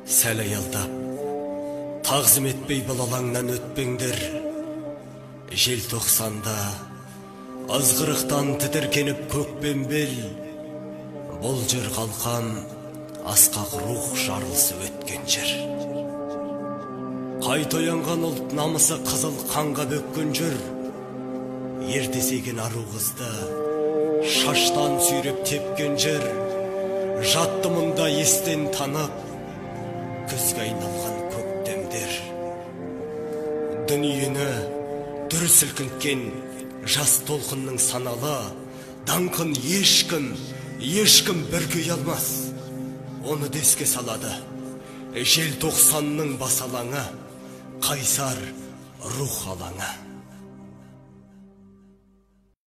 Сәл аялдап, тағзым етпей бұл алаңнан өтпеңдер. Желтоқсанда азғырықтан тітіркеніп көкпен бел, бұл жыр қалқан асқақ рух жарылысы өткен жер. Қайта оянған ұлт намысы қызыл қанға бөккен жүр. Ертесеген ару қызды шаштан сүйреп тепкен жер. Жатты мұнда естен танып, күзге айналған көктемдер. Дүниені дүр сілкінткен жас толқынның саналы, даңқын ешкім бірге алмас. Оны деске салады желтоқсанның басалаңы, қайсар рух алаңы.